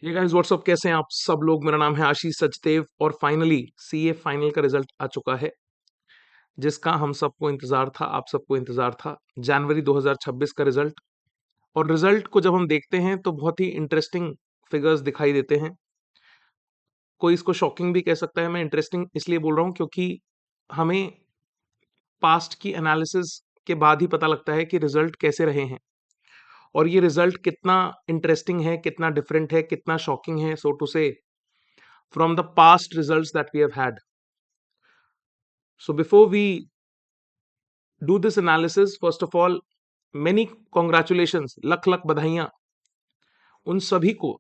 ये guys what's up, कैसे हैं आप सब लोग। मेरा नाम है आशीष सचदेव और फाइनली सीए फाइनल का रिजल्ट आ चुका है, जिसका हम सबको इंतजार था, आप सबको इंतजार था। जनवरी 2026 का रिजल्ट। और रिजल्ट को जब हम देखते हैं तो बहुत ही इंटरेस्टिंग फिगर्स दिखाई देते हैं। कोई इसको शॉकिंग भी कह सकता है। मैं इंटरेस्टिंग इसलिए बोल रहा हूँ क्योंकि हमें पास्ट की एनालिसिस के बाद ही पता लगता है कि रिजल्ट कैसे रहे हैं और ये रिजल्ट कितना इंटरेस्टिंग है, कितना डिफरेंट है, कितना शॉकिंग है, सो टू से, from the past results that we have had. So before we do this analysis, first of all, many congratulations, लख लख बधाइयां उन सभी को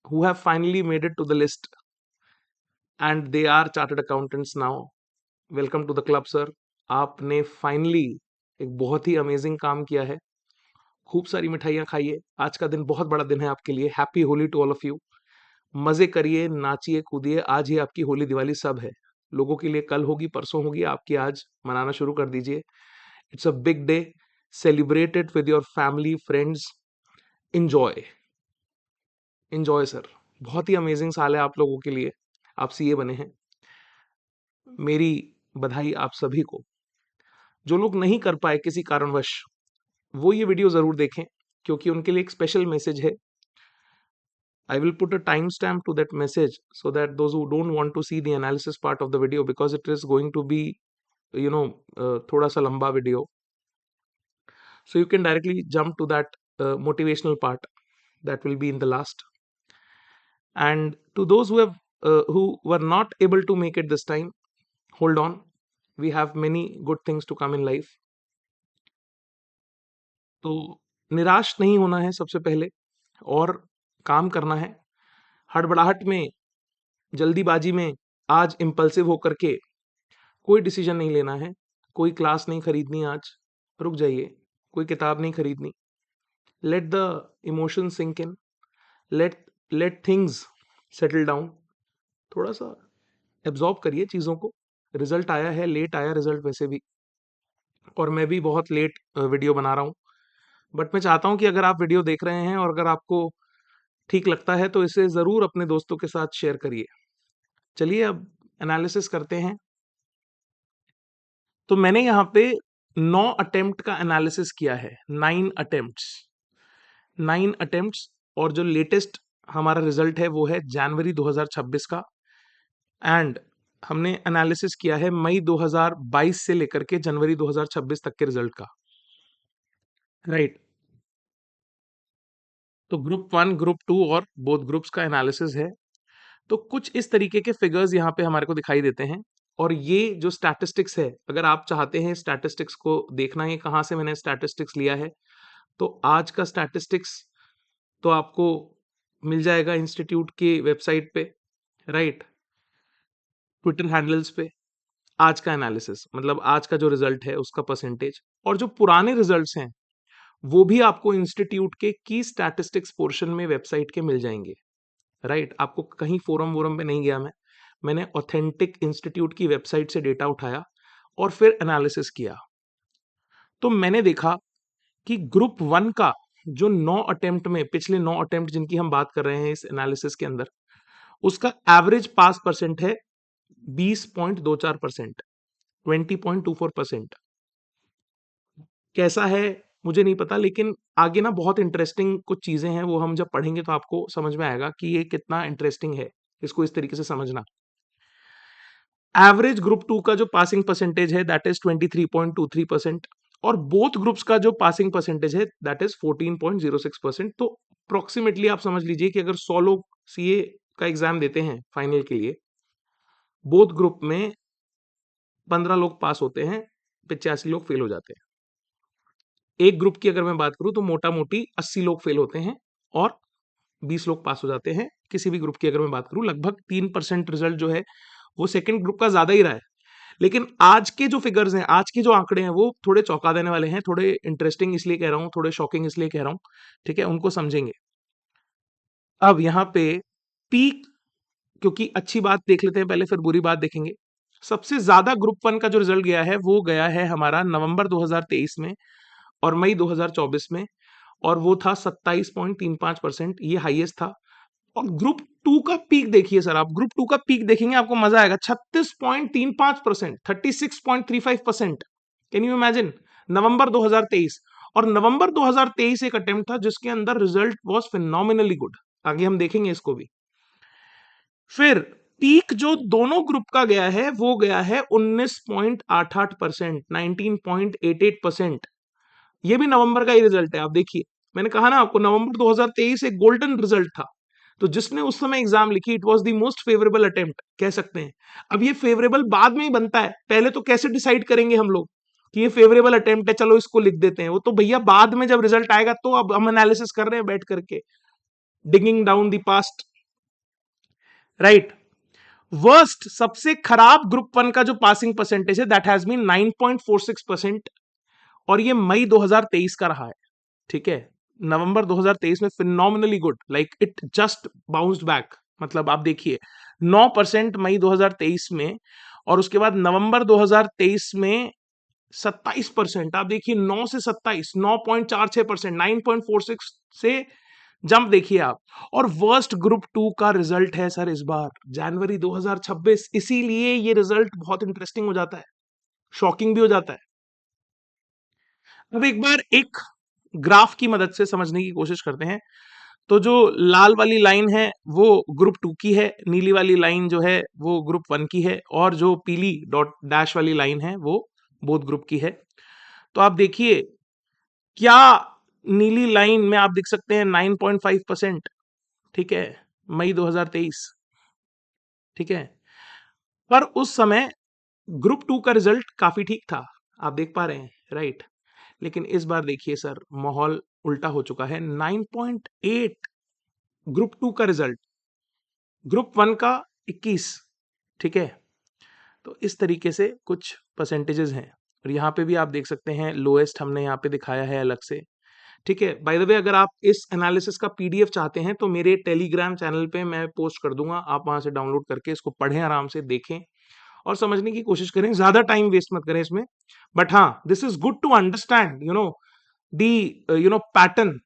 who have finally made it to the list and they are chartered accountants now. Welcome to the club, sir. आपने finally एक बहुत ही amazing काम किया है। खूब सारी मिठाइयां खाइए। आज का दिन बहुत बड़ा दिन है आपके लिए। Happy Holi to all of you. मजे करिए, नाचिए, कूदिए। आज ही आपकी होली, दिवाली सब है। लोगों के लिए कल होगी, परसों होगी, आपकी आज मनाना शुरू कर दीजिए। It's a big day. Celebrate it with your family, friends. Enjoy, enjoy sir. बहुत ही अमेजिंग साल है आप लोगों के लिए। आप सीए बने हैं। मेरी बधाई आप सभी को। जो लोग नहीं कर पाए किसी कारणवश, वो ये वीडियो जरूर देखें क्योंकि उनके लिए एक स्पेशल मैसेज है। I will put a timestamp to that message so that those who don't want to see the analysis part of the video, because it is going to be, thoda sa lamba video, so you can directly jump to that motivational part that will be in the last. And to those who were not able to make it this time, hold on, we have many good things to come in life. तो निराश नहीं होना है सबसे पहले, और काम करना है। हड़बड़ाहट में, जल्दीबाजी में, आज इम्पल्सिव होकर के कोई डिसीजन नहीं लेना है। कोई क्लास नहीं खरीदनी आज, रुक जाइए। कोई किताब नहीं खरीदनी। Let the emotion sink in. Let let things settle down. थोड़ा सा एब्जॉर्ब करिए चीज़ों को। रिजल्ट आया है, लेट आया रिजल्ट वैसे भी, और मैं भी बहुत लेट वीडियो बना रहा हूँ। बट मैं चाहता हूँ कि अगर आप वीडियो देख रहे हैं और अगर आपको ठीक लगता है तो इसे ज़रूर अपने दोस्तों के साथ शेयर करिए। चलिए अब एनालिसिस करते हैं। तो मैंने यहाँ पे 9 अटेम्प्ट का एनालिसिस किया है। 9 अटेम्प्ट्स। और जो लेटेस्ट हमारा रिजल्ट है वो है जनवरी 2026 का। एंड हमने एनालिसिस किया है मई 2022 से लेकर के जनवरी 2026 तक के रिजल्ट का। राइट। तो ग्रुप 1, ग्रुप 2 और बोथ ग्रुप्स का एनालिसिस है। तो कुछ इस तरीके के फिगर्स यहाँ पे हमारे को दिखाई देते हैं। और ये जो स्टैटिस्टिक्स है, अगर आप चाहते हैं स्टैटिस्टिक्स को देखना है कहाँ से मैंने स्टैटिस्टिक्स लिया है, तो आज का स्टैटिस्टिक्स तो आपको मिल जाएगा इंस्टीट्यूट की वेबसाइट पे, राइट, ट्विटर हैंडल्स पे। आज का एनालिसिस मतलब आज का जो रिजल्ट है उसका परसेंटेज, और जो पुराने रिजल्ट्स हैं वो भी आपको इंस्टीट्यूट के की स्टैटिस्टिक्स पोर्शन में वेबसाइट के मिल जाएंगे। राइट। आपको कहीं फोरम वोरम पे नहीं गया मैंने ऑथेंटिक इंस्टीट्यूट की वेबसाइट से डेटा उठाया और फिर एनालिसिस किया। तो मैंने देखा कि ग्रुप 1 का जो 9 अटेम्प्ट में, पिछले 9 अटेम्प्ट जिनकी हम बात कर रहे हैं इस एनालिसिस के अंदर, उसका एवरेज पास परसेंट है 20.24%, 20.24%। कैसा है मुझे नहीं पता, लेकिन आगे ना बहुत इंटरेस्टिंग कुछ चीजें हैं, वो हम जब पढ़ेंगे तो आपको समझ में आएगा कि ये कितना इंटरेस्टिंग है इसको इस तरीके से समझना। एवरेज ग्रुप 2 का जो पासिंग परसेंटेज है दैट इज 23.23%, और बोथ ग्रुप्स का जो पासिंग परसेंटेज है दैट इज 14.06%। तो अप्रोक्सीमेटली आप समझ लीजिए कि अगर 100 लोग सीए का एग्जाम देते हैं फाइनल के लिए, बोथ ग्रुप में 15 लोग पास होते हैं, 85 लोग फेल हो जाते हैं। एक ग्रुप की अगर मैं बात करूं तो मोटा मोटी 80 लोग फेल होते हैं और 20 लोग पास हो जाते हैं। किसी भी ग्रुप की अगर मैं बात करूं, लगभग 3% रिजल्ट जो है वो सेकंड ग्रुप का ज्यादा ही रहा है। लेकिन आज के जो फिगर्स हैं, आज के जो आंकड़े हैं, वो थोड़े चौंका देने वाले हैं। थोड़े इंटरेस्टिंग इसलिए कह रहा हूं, थोड़े शॉकिंग इसलिए कह रहा हूं, ठीक है, उनको समझेंगे। अब यहाँ पे पीक, क्योंकि अच्छी बात देख लेते हैं पहले फिर बुरी बात देखेंगे। सबसे ज्यादा ग्रुप 1 का जो रिजल्ट गया है वो गया है हमारा नवंबर 2023 में और मई 2024 में, और वो था 27.35%। ये हाईएस्ट था। और ग्रुप टू का पीक देखिए सर, आप ग्रुप टू का पीक देखेंगे आपको मजा आएगा, 36.35%, 36.35%। Can you imagine? नवंबर 2023। और नवंबर 2023 एक अटेम्प्ट था जिसके अंदर रिजल्ट वाज फिनोमिनली गुड। आगे हम देखेंगे इसको भी। फिर पीक जो दोनों ग्रुप का गया है वो गया है 19.88%, 19.88%। ये भी नवंबर का ही रिजल्ट है। आप देखिए, मैंने कहा ना आपको, नवंबर 2023 एक गोल्डन रिजल्ट था। तो जिसने उस समय एग्जाम लिखी, it was the most favourable attempt कह सकते हैं। अब ये फेवरेबल बाद में ही बनता है, पहले तो कैसे डिसाइड करेंगे हम लोग कि ये फेवरेबल अटेम्प्ट है, चलो इसको लिख देते हैं। वो तो भैया बाद में जब रिजल्ट आएगा तो अब हम एनालिसिस कर रहे हैं बैठ करके, digging down the past, right. Worst, सबसे खराब ग्रुप वन का जो पासिंग परसेंटेज है, दैट हैज बीन 9.46%। और ये मई 2023 का रहा है, ठीक है। नवंबर 2023 में phenomenally good, like it just bounced back. मतलब आप देखिए 9% मई 2023 में, और उसके बाद नवंबर 2023 में 27%। आप देखिए 9 से 27, 9.46%, 9.46 से जंप देखिए आप। और वर्स्ट ग्रुप टू का रिजल्ट है सर इस बार जनवरी 2026। इसीलिए ये रिजल्ट बहुत इंटरेस्टिंग हो जाता है, शॉकिंग भी हो जाता है। अब एक बार एक ग्राफ की मदद से समझने की कोशिश करते हैं। तो जो लाल वाली लाइन है वो ग्रुप टू की है, नीली वाली लाइन जो है वो ग्रुप वन की है, और जो पीली डॉट डैश वाली लाइन है वो बोथ ग्रुप की है। तो आप देखिए, क्या नीली लाइन में आप देख सकते हैं 9.5%, ठीक है, मई 2023, ठीक है। पर उस समय ग्रुप टू का रिजल्ट काफी ठीक था, आप देख पा रहे हैं, राइट। लेकिन इस बार देखिए सर, माहौल उल्टा हो चुका है। 9.8 ग्रुप टू का रिजल्ट, ग्रुप वन का 21, ठीक है। तो इस तरीके से कुछ परसेंटेजेस हैं। और यहाँ पे भी आप देख सकते हैं, लोएस्ट हमने यहाँ पे दिखाया है अलग से, ठीक है। बाय द वे, अगर आप इस एनालिसिस का पीडीएफ चाहते हैं तो मेरे टेलीग्राम चैनल पे मैं पोस्ट कर दूंगा, आप वहां से डाउनलोड करके इसको पढ़ें, आराम से देखें और समझने की कोशिश करें। ज्यादा टाइम वेस्ट मत करें इसमें। बट हाँ, this is good to understand the pattern,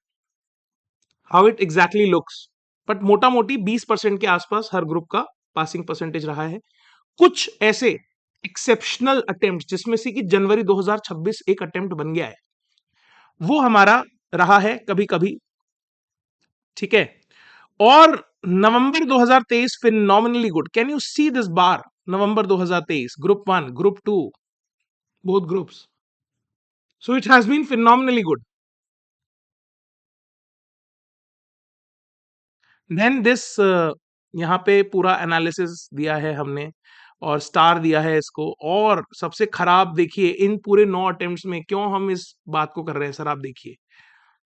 how it exactly looks. But मोटा मोटी 20% के आसपास हर ग्रुप का पासिंग परसेंटेज रहा है। कुछ ऐसे एक्सेप्शनल अटेम्प्ट जिसमें से कि जनवरी 2026 एक अटेम्प्ट बन गया है, वो हमारा रहा है कभी कभी, ठीक है। और November 2023 phenomenally good. Can you see this bar? November 2023 group one, group two, both groups, so it has been phenomenally good. Then this, यहाँ पे पूरा एनालिसिस दिया है हमने और स्टार दिया है इसको। और सबसे खराब देखिए, इन पूरे 9 अटेम्प्ट्स में क्यों हम इस बात को कर रहे हैं सर, आप देखिए,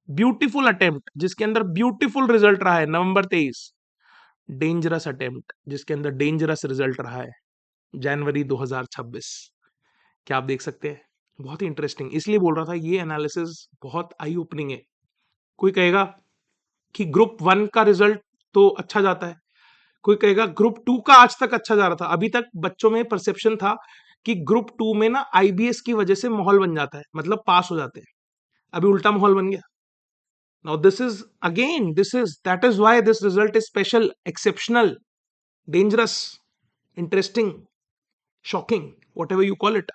ब्यूटीफुल अटेम्प्ट जिसके अंदर ब्यूटीफुल रिजल्ट रहा है नवंबर 23, डेंजरस अटेम्प्ट जिसके अंदर डेंजरस रिजल्ट रहा है जनवरी 2026। क्या आप देख सकते हैं? बहुत ही इंटरेस्टिंग, इसलिए बोल रहा था ये एनालिसिस बहुत आई ओपनिंग है। कोई कहेगा कि ग्रुप वन का रिजल्ट तो अच्छा जाता है, कोई कहेगा ग्रुप टू का आज तक अच्छा जा रहा था। अभी तक बच्चों में परसेप्शन था कि ग्रुप टू में ना आईबीएस की वजह से माहौल बन जाता है, मतलब पास हो जाते हैं। अभी उल्टा माहौल बन गया। Now this is again, this is, that is why this result is special, exceptional, dangerous, interesting, shocking, whatever you call it.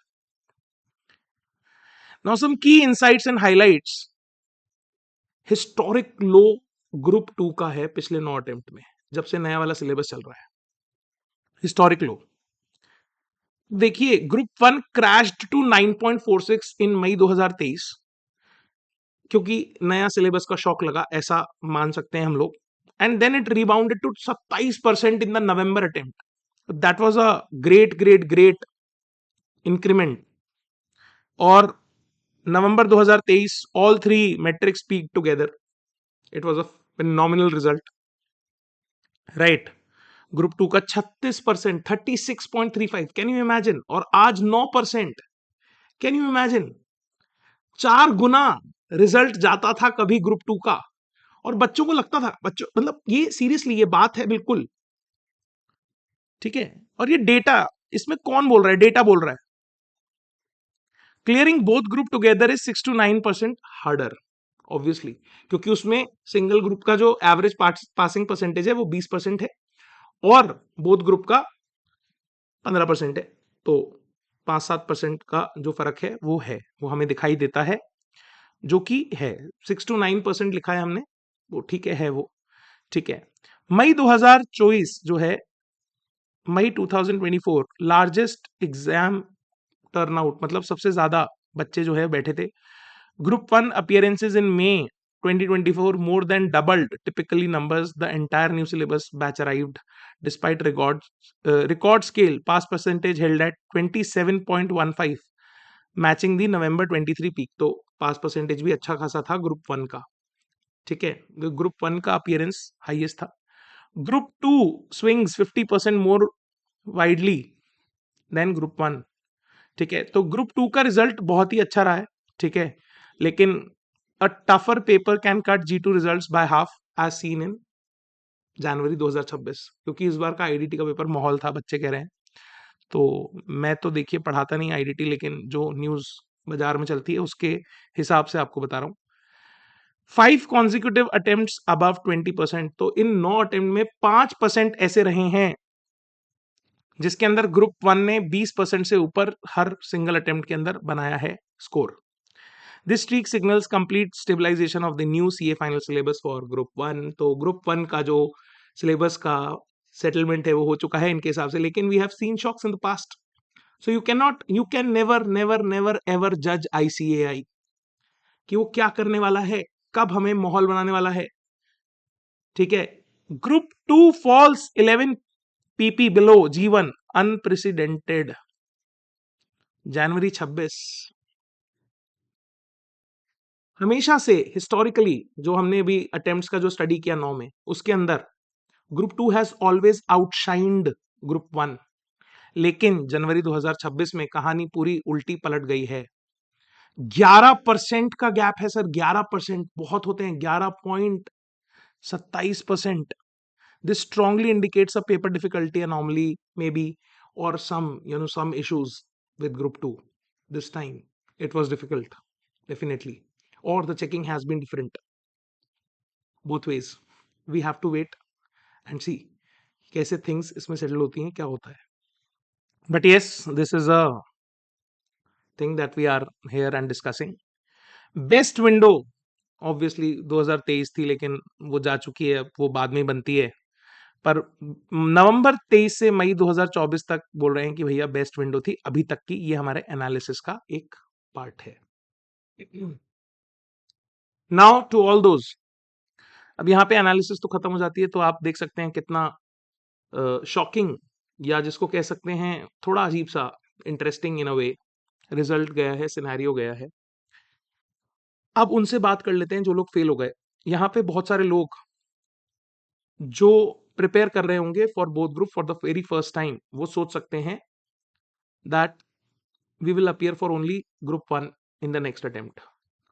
Now some key insights and highlights. Historic low group two का है पिछले 9 attempt में, जब से नया वाला syllabus चल रहा है, हिस्टोरिक लो। देखिए ग्रुप वन क्रैश्ड टू 9.46 इन मई 2023, क्योंकि नया सिलेबस का शॉक लगा, ऐसा मान सकते हैं हम लोग। And then it rebounded to 27% in the November attempt. That was a great great great increment. और November 2023 all three metrics peak together, it was a phenomenal result, right. Group two का 36%, 36.35, can you imagine? और आज 9%, can you imagine? 4 गुना result जाता था कभी group two का। और बच्चों को लगता था, बच्चों मतलब ये सीरियसली ये बात है बिल्कुल, ठीक है। और ये डेटा, इसमें कौन बोल रहा है? डेटा बोल रहा है। Clearing both group together is 6 to 9% harder, obviously, क्योंकि उसमें सिंगल ग्रुप का जो एवरेज पासिंग परसेंटेज है वो 20% है और बोथ ग्रुप का 15% है। तो 5-7% का जो फर्क है वो हमें दिखाई देता है, जो कि है 6 to 9% लिखा है हमने, वो ठीक है वो ठीक है। मई 2024 जो है, मई 2024 लार्जेस्ट एग्जाम टर्नआउट, मतलब सबसे ज्यादा बच्चे जो है बैठे थे। Group 1 appearances in May 2024 more than doubled typically numbers. The entire new syllabus batch arrived despite record scale pass percentage held at 27.15, matching the November 23 peak. तो पास परसेंटेज भी अच्छा खासा था ग्रुप 1 का, ठीक है। ग्रुप 1 का अपीयरेंस हाईएस्ट था। Group 2 swings 50% more widely than group 1, ठीक है। तो ग्रुप 2 का रिजल्ट बहुत ही अच्छा रहा है, ठीक है, लेकिन a tougher paper can cut G2 results by half as seen in January 2026, क्योंकि इस बार का आईडीटी का पेपर माहौल था, बच्चे कह रहे हैं। तो मैं तो देखिए पढ़ाता नहीं आईडीटी, लेकिन जो न्यूज बाजार में चलती है उसके हिसाब से आपको बता रहा हूँ। 5 कॉन्जिक्यूटिव अटेम्प्ट्स अबव 20%, तो इन 9 अटेम्प्ट में 5% ऐसे रहे हैं जिसके अंदर ग्रुप 1 ने 20% से ऊपर हर सिंगल अटेम्प्ट के अंदर बनाया है score. This streak signals complete stabilization of the new CA final syllabus for group 1। तो ग्रुप 1 का जो सिलेबस का सेटलमेंट है वो हो चुका है इनके हिसाब से, लेकिन we have seen shocks in the past, so you can never never never ever जज आईसीएआई कि वो क्या करने वाला है, कब हमें माहौल बनाने वाला है, ठीक है। Group 2 falls 11 PP below G1 unprecedented, January 26। हमेशा से हिस्टोरिकली जो हमने अभी अटेम्प्ट्स का जो स्टडी किया 9 में, उसके अंदर ग्रुप 2 हैज ऑलवेज आउटशाइंड ग्रुप 1, लेकिन जनवरी 2026 में कहानी पूरी उल्टी पलट गई है। 11% का गैप है सर, 11%, बहुत होते हैं 11.27%। This strongly indicates a paper difficulty anomaly, maybe, or some issues with group 2. This time it was difficult, definitely, or the checking has been different. Both ways, we have to wait and see कैसे things इसमें settle होती हैं, क्या होता है। But yes, this is a thing that we are here and discussing. Best window obviously 2023 थी, लेकिन वो जा चुकी है, वो बाद में बनती है। पर नवंबर 23 से मई 2024 तक बोल रहे हैं कि भैया बेस्ट विंडो थी अभी तक की, ये हमारे एनालिसिस का एक पार्ट है। नाउ टू ऑल दोज, अब यहाँ पे एनालिसिस तो खत्म हो जाती है, तो आप देख सकते हैं कितना शॉकिंग, या जिसको कह सकते हैं थोड़ा अजीब सा, interesting in a way result गया है, सिनेरियो गया है। अब उनसे बात कर लेते हैं जो लोग फेल हो गए। यहाँ पे बहुत सारे लोग जो प्रिपेयर कर रहे होंगे for both group for the very first time, वो सोच सकते हैं that we will appear for only group 1 in the next attempt,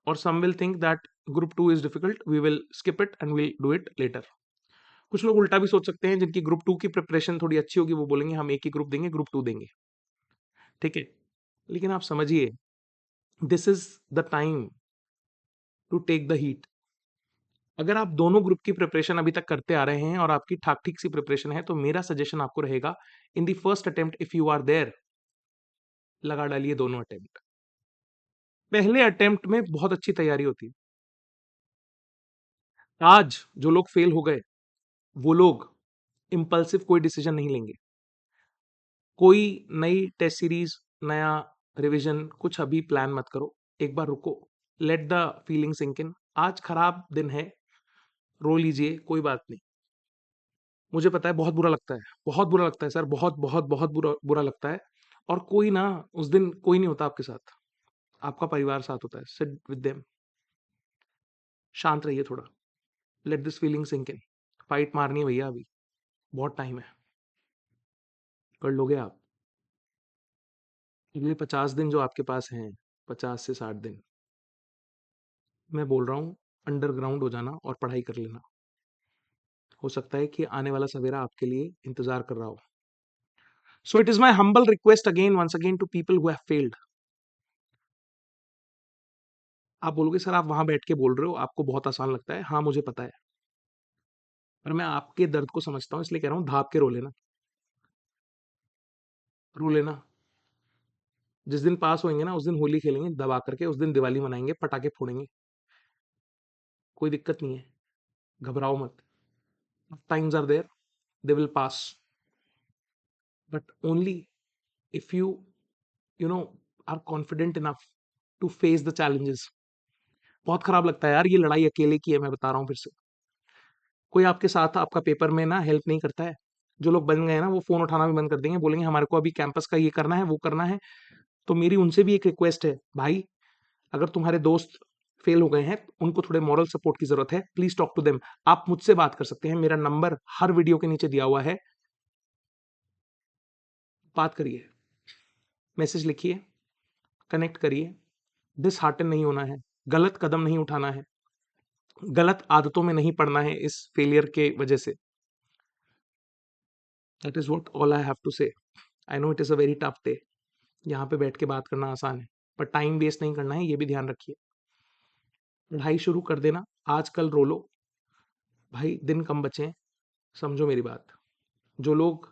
or some will think that group 2 is difficult, we will skip it and we'll do it later। कुछ लोग उल्टा भी सोच सकते हैं, जिनकी ग्रुप 2 की प्रिपरेशन थोड़ी अच्छी होगी, वो बोलेंगे हम एक ही ग्रुप देंगे, ग्रुप 2 देंगे, ठीक है। लेकिन आप समझिए, this is the time to take the heat. अगर आप दोनों ग्रुप की प्रिपरेशन अभी तक करते आ रहे हैं और आपकी ठाक ठीक सी प्रिपरेशन है, तो मेरा सजेशन आपको रहेगा, in the first attempt if you are there, लगा डालिए दोनों अटेम्प्ट। पहले अटेम्प्ट में बहुत अच्छी तैयारी होती है। आज जो लोग फेल हो गए, वो लोग इम्पल्सिव कोई डिसीजन नहीं लेंगे। कोई नई टेस्ट सीरीज, नया रिवीजन, कुछ अभी प्लान मत करो, एक बार रुको, let the feeling sink in. आज खराब दिन है, रो लीजिए, कोई बात नहीं। मुझे पता है बहुत बुरा लगता है, बहुत बुरा लगता है सर, बहुत बहुत बहुत बुरा बुरा लगता है। और कोई ना, उस दिन कोई नहीं होता आपके साथ, आपका परिवार साथ होता है। सिट विद देम, शांत रहिए थोड़ा, let this feeling sink in. Fight मारनी है भैया, अभी बहुत टाइम है, कर लोगे आप। अगले 50 दिन जो आपके पास हैं, 50 से 60 दिन, मैं बोल रहा हूँ अंडरग्राउंड हो जाना और पढ़ाई कर लेना। हो सकता है कि आने वाला सवेरा आपके लिए इंतजार कर रहा हो। So it is my humble request again, once again, to people who have failed, आप बोलोगे सर आप वहां बैठ के बोल रहे हो, आपको बहुत आसान लगता है। हाँ मुझे पता है, पर मैं आपके दर्द को समझता हूँ, इसलिए कह रहा हूँ भाप के रो लेना, रो लेना। जिस दिन पास होंगे ना उस दिन होली खेलेंगे दबा करके, उस दिन दिवाली मनाएंगे, पटाखे फोड़ेंगे, कोई दिक्कत नहीं है, घबराओ मत। Times are there, they will pass, but only if you know are confident enough to face the challenges. बहुत खराब लगता है यार, ये लड़ाई अकेले की है, मैं बता रहा हूँ फिर से। कोई आपके साथ आपका पेपर में ना हेल्प नहीं करता है। जो लोग बन गए ना वो फोन उठाना भी बंद कर देंगे, बोलेंगे हमारे को अभी कैंपस का ये करना है वो करना है। तो मेरी उनसे भी एक रिक्वेस्ट है भाई, अगर तुम्हारे दोस्त फेल हो गए हैं, उनको थोड़े मॉरल सपोर्ट की जरूरत है, प्लीज टॉक टू देम। आप मुझसे बात कर सकते हैं, मेरा नंबर हर वीडियो के नीचे दिया हुआ है, बात करिए, मैसेज लिखिए, कनेक्ट करिए। डिसहार्टन नहीं होना है, गलत कदम नहीं उठाना है, गलत आदतों में नहीं पड़ना है इस फेलियर के वजह से। That is what all I have to say. I know it is a very tough day, यहाँ पे बैठ के बात करना आसान है, पर टाइम वेस्ट नहीं करना है, ये भी ध्यान रखिए। पढ़ाई शुरू कर देना, आज कल रो लो भाई, दिन कम बचे हैं, समझो मेरी बात। जो लोग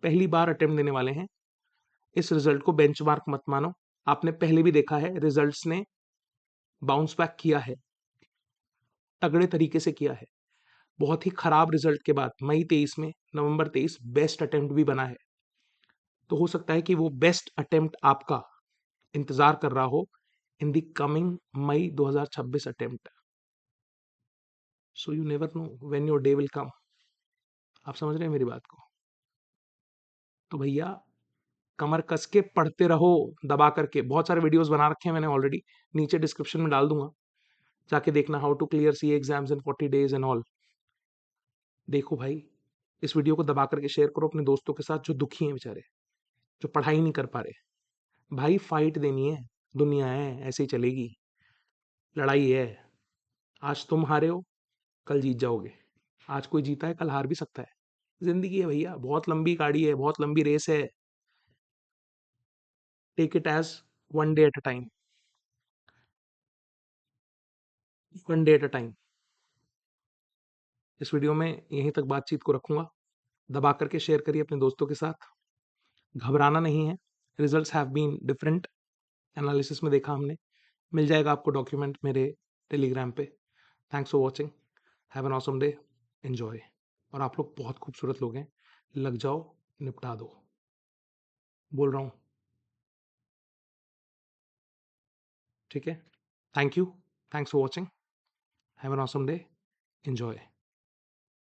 पहली बार अटेम्प्ट देने वाले हैं, इस रिजल्ट को बेंचमार्क मत मानो। आपने पहले भी देखा है रिजल्ट्स ने बाउंस बैक किया है, तगड़े तरीके से किया है। बहुत ही खराब रिजल्ट के बाद मई 23 में नवंबर 23 बेस्ट अटेम्प्ट भी बना है। तो हो सकता है कि वो बेस्ट अटेम्प्ट आपका इंतजार कर रहा हो in the coming May 2026 attempt. So you never know when your day will come. आप समझ रहे हैं मेरी बात को? तो भैया कमर कस के पढ़ते रहो, दबा करके। बहुत सारे वीडियोस बना रखे हैं मैंने ऑलरेडी, नीचे डिस्क्रिप्शन में डाल दूंगा, जाके देखना। How to clear C exams in 40 days and all. देखो भाई, इस वीडियो को दबा करके शेयर करो अपने दोस्तों के साथ जो दुखी हैं बेचारे, जो पढ़ाई नहीं कर पा रहे। भाई फाइट देनी है, दुनिया है ऐसे ही चलेगी, लड़ाई है। आज तुम हारे हो, कल जीत जाओगे। आज कोई जीता है, कल हार भी सकता है। जिंदगी है भैया, बहुत लंबी गाड़ी है, बहुत लंबी रेस है। Take it as one day at a time, one day at a time. इस वीडियो में यहीं तक बातचीत को रखूंगा, दबा करके शेयर करिए अपने दोस्तों के साथ। घबराना नहीं है, results have been different, analysis में देखा हमने। मिल जाएगा आपको डॉक्यूमेंट मेरे टेलीग्राम पे। Thanks for watching, have an awesome day, enjoy. और आप लोग बहुत खूबसूरत लोग हैं, लग जाओ, निपटा दो, बोल रहा हूँ, ठीक है? Thank you, thanks for watching, have an awesome day, enjoy.